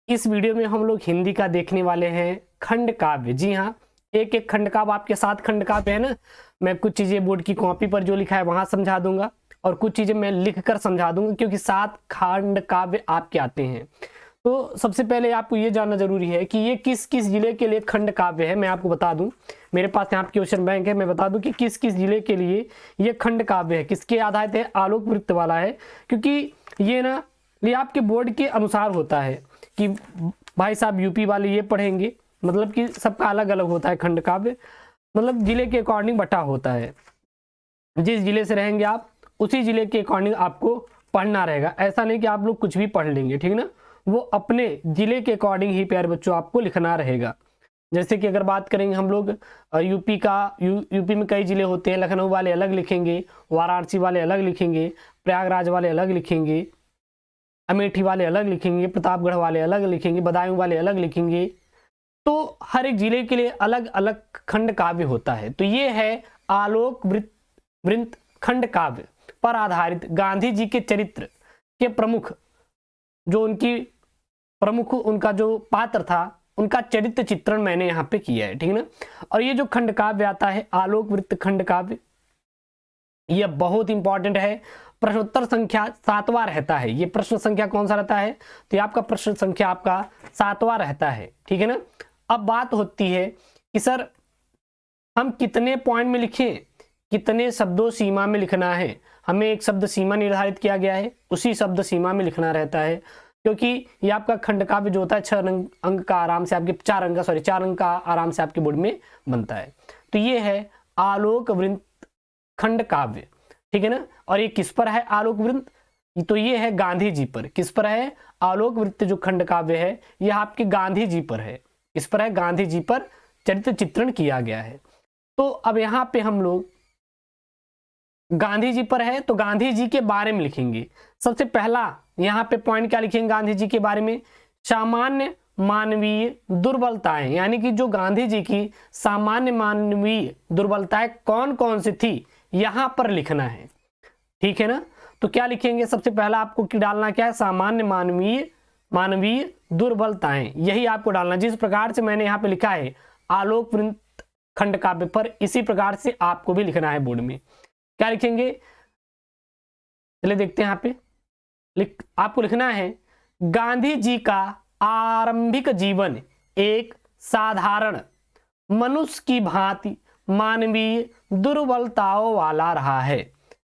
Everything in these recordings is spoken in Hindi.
इस वीडियो में हम लोग हिंदी का देखने वाले हैं खंड काव्य। जी हाँ, एक एक खंड काव्य आपके साथ खंड काव्य है ना। मैं कुछ चीजें बोर्ड की कॉपी पर जो लिखा है वहां समझा दूंगा और कुछ चीजें मैं लिख कर समझा दूंगा, क्योंकि 7 खंड काव्य आपके आते हैं। तो सबसे पहले आपको ये जानना जरूरी है कि ये किस किस जिले के लिए खंड काव्य है। मैं आपको बता दूं, मेरे पास यहाँ क्वेश्चन बैंक है, मैं बता दूं कि किस किस जिले के लिए ये खंड काव्य है, किसके आधारित है। आलोक वृत्त वाला है, क्योंकि ये ना ये आपके बोर्ड के अनुसार होता है कि भाई साहब यूपी वाले ये पढ़ेंगे, मतलब कि सबका अलग अलग होता है खंड काव्य, मतलब जिले के अकॉर्डिंग बटा होता है। जिस जिले से रहेंगे आप उसी जिले के अकॉर्डिंग आपको पढ़ना रहेगा। ऐसा नहीं कि आप लोग कुछ भी पढ़ लेंगे, ठीक ना। वो अपने जिले के अकॉर्डिंग ही प्यारे बच्चों आपको लिखना रहेगा। जैसे कि अगर बात करेंगे हम लोग यूपी का, यूपी में कई जिले होते हैं। लखनऊ वाले अलग लिखेंगे, वाराणसी वाले अलग लिखेंगे, प्रयागराज वाले अलग लिखेंगे, अमेठी वाले अलग लिखेंगे, प्रतापगढ़ वाले अलग लिखेंगे, बदायूं वाले अलग लिखेंगे। तो हर एक जिले के लिए अलग अलग खंड काव्य होता है। तो ये है आलोक वृत्त खंड काव्य पर आधारित गांधी जी के चरित्र के प्रमुख, जो उनका जो पात्र था उनका चरित्र चित्रण मैंने यहाँ पे किया है, ठीक ना। और ये जो खंड काव्य आता है आलोक वृत्त खंड काव्य, यह बहुत इंपॉर्टेंट है। प्रश्नोत्तर संख्या 7वां रहता है। ये प्रश्न संख्या कौन सा रहता है, तो ये आपका प्रश्न संख्या आपका 7वां रहता है, ठीक है ना। अब बात होती है कि सर हम कितने पॉइंट में लिखें, कितने शब्दों सीमा में लिखना है। हमें एक शब्द सीमा निर्धारित किया गया है, उसी शब्द सीमा में लिखना रहता है, क्योंकि ये आपका खंड काव्य जो होता है 6 अंक का आराम से आपके 4 अंक का आराम से आपके बोर्ड में बनता है। तो ये है आलोक वृत्त खंड काव्य, ठीक है ना। और ये किस पर है आलोक वृत्त, तो ये है गांधी जी पर। किस पर है आलोक वृत्त जो खंड काव्य है, यह आपके गांधी जी पर है। इस पर है गांधी जी पर चरित्र चित्रण किया गया है। तो अब यहाँ पे हम लोग गांधी जी पर है तो गांधी जी के बारे में लिखेंगे। सबसे पहला यहाँ पे पॉइंट क्या लिखेंगे गांधी जी के बारे में, सामान्य मानवीय दुर्बलताएं, यानी कि जो गांधी जी की सामान्य मानवीय दुर्बलताएं कौन कौन सी थी यहां पर लिखना है, ठीक है ना। तो क्या लिखेंगे, सबसे पहला आपको डालना क्या है, सामान्य मानवीय दुर्बलताएं, यही आपको डालना। जिस प्रकार से मैंने यहाँ पे लिखा है आलोक वृत्त खंड काव्य पर, इसी प्रकार से आपको भी लिखना है बोर्ड में। क्या लिखेंगे, चलिए देखते हैं। यहाँ पे आपको लिखना है गांधी जी का आरंभिक जीवन एक साधारण मनुष्य की भांति मानवीय दुर्बलताओं वाला रहा है।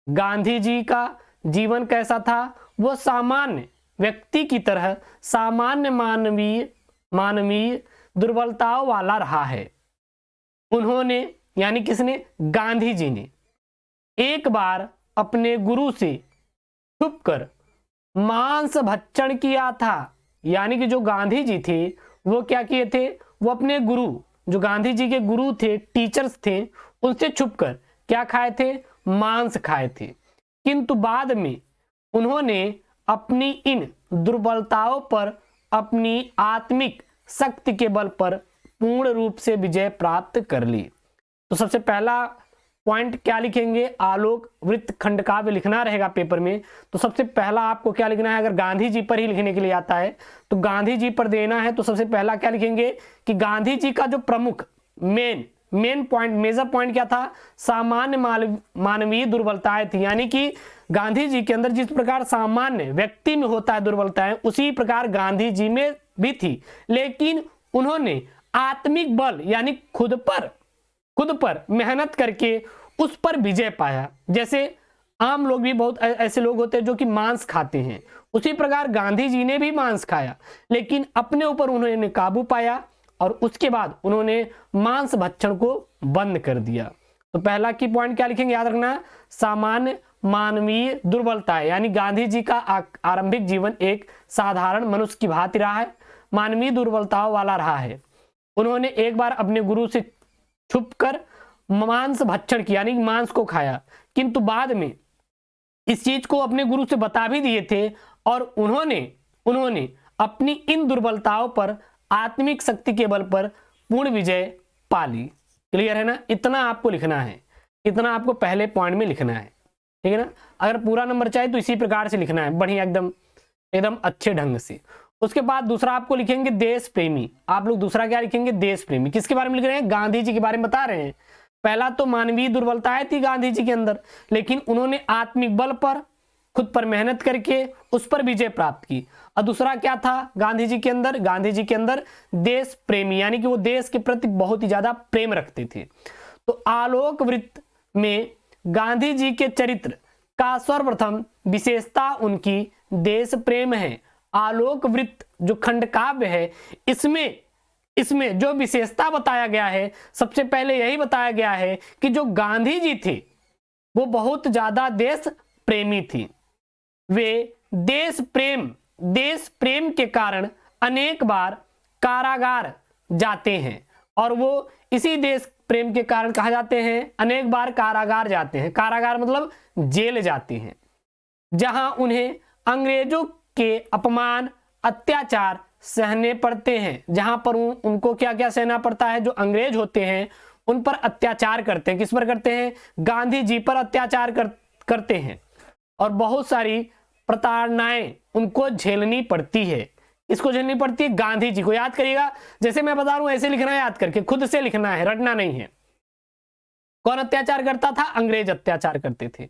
गांधी जी का जीवन कैसा था, वो सामान्य व्यक्ति की तरह सामान्य मानवीय दुर्बलताओं वाला रहा है। उन्होंने, यानी किसने, गांधी जी ने एक बार अपने गुरु से छुपकर मांस भक्षण किया था। यानी कि जो गांधी जी थे वो क्या किए थे, वो अपने गुरु, जो गांधी जी के गुरु थे, टीचर्स थे, उनसे छुपकर क्या खाए थे, मांस खाए थे। किंतु बाद में उन्होंने अपनी इन दुर्बलताओं पर अपनी आत्मिक शक्ति के बल पर पूर्ण रूप से विजय प्राप्त कर ली। तो सबसे पहला पॉइंट क्या लिखेंगे, आलोक वृत्त खंड काव्य लिखना रहेगा पेपर में। तो सबसे पहला आपको क्या लिखना है, अगर गांधी जी पर ही लिखने के लिए आता है तो गांधी जी पर देना है। तो सबसे पहला क्या लिखेंगे कि गांधी जी का जो प्रमुख मेन पॉइंट, मेजर पॉइंट क्या था, सामान्य मानवीय दुर्बलताएं थी। यानी कि गांधी जी के अंदर जिस प्रकार सामान्य व्यक्ति में होता है दुर्बलताएं, उसी प्रकार गांधी जी में भी थी, लेकिन उन्होंने आत्मिक बल यानी खुद पर मेहनत करके उस पर विजय पाया। जैसे आम लोग भी बहुत ऐसे लोग होते हैं जो कि मांस खाते हैं, उसी प्रकार गांधी जी ने भी मांस खाया, लेकिन अपने ऊपर उन्होंने काबू पाया और उसके बाद उन्होंने मांस भक्षण को बंद कर दिया। तो पहला की पॉइंट क्या लिखेंगे, याद रखना, सामान्य मानवीय दुर्बलता, यानी गांधी जी का आरंभिक जीवन एक साधारण मनुष्य की भांति रहा है, मानवीय दुर्बलताओं वाला रहा है। उन्होंने एक बार अपने गुरु से छुपकर मांस भक्षण किया, यानी मांस को खाया, किंतु बाद में इस चीज को अपने गुरु से बता भी दिए थे और उन्होंने अपनी इन दुर्बलताओं पर आत्मिक शक्ति के बल पर पूर्ण विजय पा ली। क्लियर है ना, इतना आपको लिखना है, इतना आपको पहले पॉइंट में लिखना है, ठीक है ना। अगर पूरा नंबर चाहिए तो इसी प्रकार से लिखना है, बढ़िया एकदम अच्छे ढंग से। उसके बाद दूसरा आपको लिखेंगे देश प्रेमी। आप लोग दूसरा क्या लिखेंगे? देश प्रेमी। किसके बारे में लिख रहे हैं? गांधी जी के बारे में बता रहे हैं। पहला तो मानवीय दुर्बलताएं थी गांधी जी के अंदर, लेकिन उन्होंने आत्मिक बल पर, खुद पर मेहनत करके उस पर विजय प्राप्त की। और दूसरा क्या था गांधी जी के अंदर? गांधी जी के अंदर देश प्रेमी, यानी कि वो देश के प्रति बहुत ही ज्यादा प्रेम रखते थे। तो आलोक वृत्त में गांधी जी के चरित्र का सर्वप्रथम विशेषता उनकी देश प्रेम है। आलोक वृत्त जो खंड काव्य है, इसमें जो विशेषता बताया गया है, सबसे पहले यही बताया गया है कि जो गांधी जी थे वो बहुत ज्यादा देश प्रेमी थी। वे देश प्रेम के कारण अनेक बार कारागार जाते हैं, और वो इसी देश प्रेम के कारण कहा जाते हैं अनेक बार कारागार जाते हैं। कारागार मतलब जेल जाते हैं, जहां उन्हें अंग्रेजों के अपमान अत्याचार सहने पड़ते हैं। जहां पर उनको क्या क्या सहना पड़ता है? जो अंग्रेज होते हैं उन पर अत्याचार करते हैं। किस पर करते हैं? गांधी जी पर अत्याचार करते हैं, और बहुत सारी प्रताड़नाएं उनको झेलनी पड़ती है। इसको झेलनी पड़ती है गांधी जी को। याद करिएगा, जैसे मैं बता रहा हूं ऐसे लिखना है, याद करके खुद से लिखना है, रटना नहीं है। कौन अत्याचार करता था? अंग्रेज अत्याचार करते थे।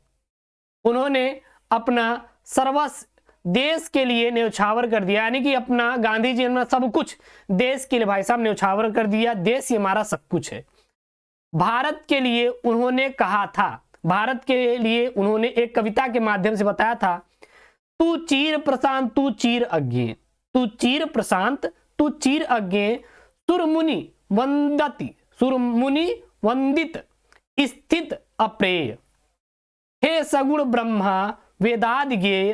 उन्होंने अपना सर्वस्व देश के लिए न्यौछावर कर दिया, यानी कि अपना गांधी जी ने सब कुछ देश के लिए भाई साहब न्यौछावर कर दिया। देश ही हमारा सब कुछ है। भारत के लिए उन्होंने कहा था, भारत के लिए उन्होंने एक कविता के माध्यम से बताया था, तू चीर प्रशांत तू चीर अज्ञे, तू चीर प्रशांत तू चीर अज्ञे, सुरमुनि वंदति सुरमुनि वंदित स्थित अप्रेय, हे सगुण ब्रह्मा वेदादि ज्ञेय,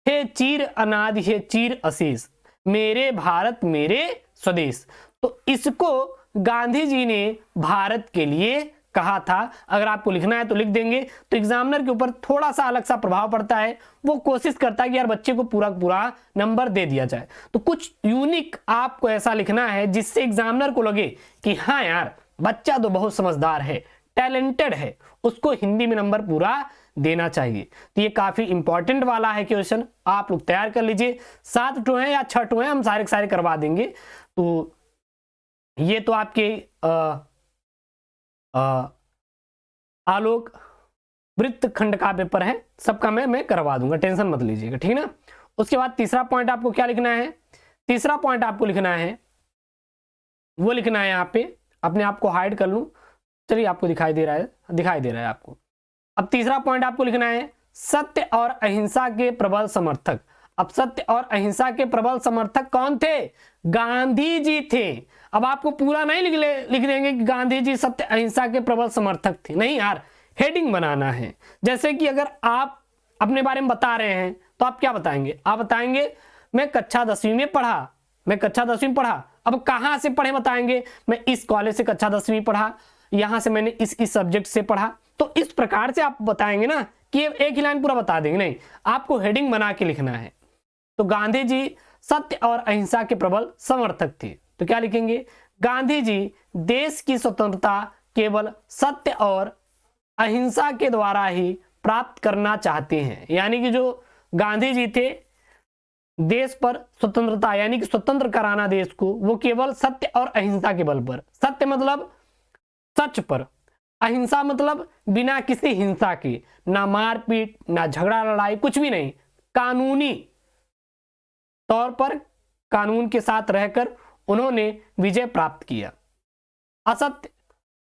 हे चीर अनादि हे चीर अशेष, मेरे भारत मेरे स्वदेश। तो इसको गांधी जी ने भारत के लिए कहा था। अगर आपको लिखना है तो लिख देंगे, तो एग्जामिनर के ऊपर थोड़ा सा अलग सा प्रभाव पड़ता है। वो कोशिश करता है कि यार बच्चे को पूरा पूरा नंबर दे दिया जाए, तो कुछ यूनिक आपको ऐसा लिखना है जिससे एग्जामिनर को लगे कि हाँ यार बच्चा तो बहुत समझदार है, टैलेंटेड है, उसको हिंदी में नंबर पूरा देना चाहिए। तो ये काफी इंपॉर्टेंट वाला है क्वेश्चन, आप लोग तैयार कर लीजिए। 7 टू है या 6 टू है, हम सारे के सारे करवा देंगे। तो ये तो आपके आलोक वृत्त खंड का पेपर है, सबका मैं करवा दूंगा, टेंशन मत लीजिएगा, ठीक ना। उसके बाद तीसरा पॉइंट आपको क्या लिखना है? तीसरा पॉइंट आपको लिखना है, वो लिखना है यहाँ पे, अपने आप को हाइड कर लूं, चलिए आपको दिखाई दे रहा है आपको। अब तीसरा पॉइंट आपको लिखना है, सत्य और अहिंसा के प्रबल समर्थक। अब सत्य और अहिंसा के प्रबल समर्थक कौन थे? गांधी जी थे। अब आपको पूरा नहीं लिख देंगे कि गांधी जी सत्य अहिंसा के प्रबल समर्थक थे, नहीं यार, हेडिंग बनाना है। जैसे कि अगर आप अपने बारे में बता रहे हैं तो आप क्या बताएंगे? आप बताएंगे मैं कक्षा 10वीं में पढ़ा, मैं कक्षा 10वीं में पढ़ा। अब कहां से पढ़े बताएंगे? मैं इस कॉलेज से कक्षा 10वीं पढ़ा, यहां से मैंने इस सब्जेक्ट से पढ़ा। तो इस प्रकार से आप बताएंगे ना कि एक ही लाइन पूरा बता देंगे, नहीं, आपको हेडिंग बना के लिखना है। तो गांधी जी सत्य और अहिंसा के प्रबल समर्थक थे, तो क्या लिखेंगे? गांधी जी देश की स्वतंत्रता केवल सत्य और अहिंसा के द्वारा ही प्राप्त करना चाहते हैं। यानी कि जो गांधी जी थे, देश पर स्वतंत्रता यानी कि स्वतंत्र कराना देश को, वो केवल सत्य और अहिंसा के बल पर। सत्य मतलब सच पर, अहिंसा मतलब बिना किसी हिंसा के, ना मारपीट ना झगड़ा लड़ाई, कुछ भी नहीं, कानूनी तौर पर कानून के साथ रहकर उन्होंने विजय प्राप्त किया। असत्य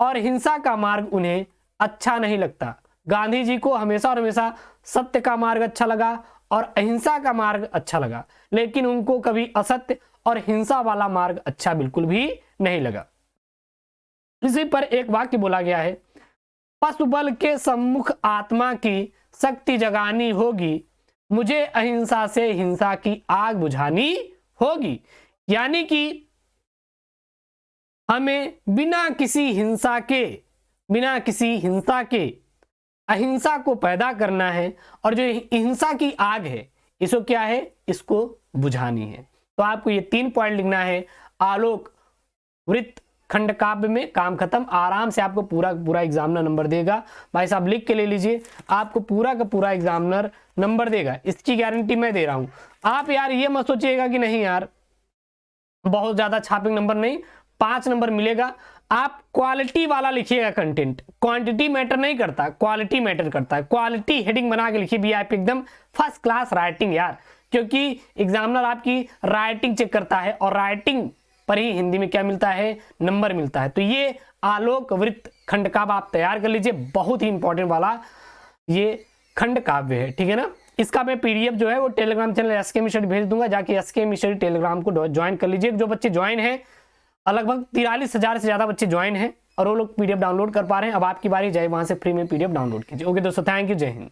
और हिंसा का मार्ग उन्हें अच्छा नहीं लगता। गांधी जी को हमेशा और हमेशा सत्य का मार्ग अच्छा लगा और अहिंसा का मार्ग अच्छा लगा, लेकिन उनको कभी असत्य और हिंसा वाला मार्ग अच्छा बिल्कुल भी नहीं लगा। इसी पर एक वाक्य बोला गया है, पशु बल के सम्मुख आत्मा की शक्ति जगानी होगी, मुझे अहिंसा से हिंसा की आग बुझानी होगी। यानी कि हमें बिना किसी हिंसा के अहिंसा को पैदा करना है, और जो हिंसा की आग है इसको क्या है? इसको बुझानी है। तो आपको ये 3 पॉइंट लिखना है आलोक वृत्त खंड काव्य में। काम खत्म, आराम से आपको पूरा एग्जामिनर नंबर देगा। भाई साहब लिख के ले लीजिए, आपको पूरा का पूरा एग्जामिनर नंबर देगा, इसकी गारंटी मैं दे रहा हूं। आप यार ये मत सोचिएगा कि नहीं यार बहुत ज्यादा छापेंगे, नंबर नहीं, 5 नंबर मिलेगा। आप क्वालिटी वाला लिखिएगा कंटेंट, क्वांटिटी मैटर नहीं करता, क्वालिटी मैटर करता है। क्वालिटी हेडिंग बना के लिखिए वीआईपी, आप एकदम फर्स्ट क्लास राइटिंग यार, क्योंकि एग्जामिनर आपकी राइटिंग चेक करता है और राइटिंग पर ही हिंदी में क्या मिलता है, नंबर मिलता है। तो ये आलोक वृत्त खंड काव्य आप तैयार कर लीजिए, बहुत ही इंपॉर्टेंट वाला ये खंड काव्य है, ठीक है ना। इसका मैं पीडीएफ जो है वो टेलीग्राम चैनल एसके मिस्टडी भेज दूंगा, जाके एसके मिस्टडी टेलीग्राम को ज्वाइन कर लीजिए। जो बच्चे ज्वाइन हैं, लगभग 43,000 से ज्यादा बच्चे ज्वाइन हैं और वो लोग पीडीएफ डाउनलोड कर पा रहे हैं। अब आपकी बारी, जाए वहां से फ्री में पीडीएफ डाउनलोड कीजिए। ओके दोस्तों, थैंक यू, जय हिंद।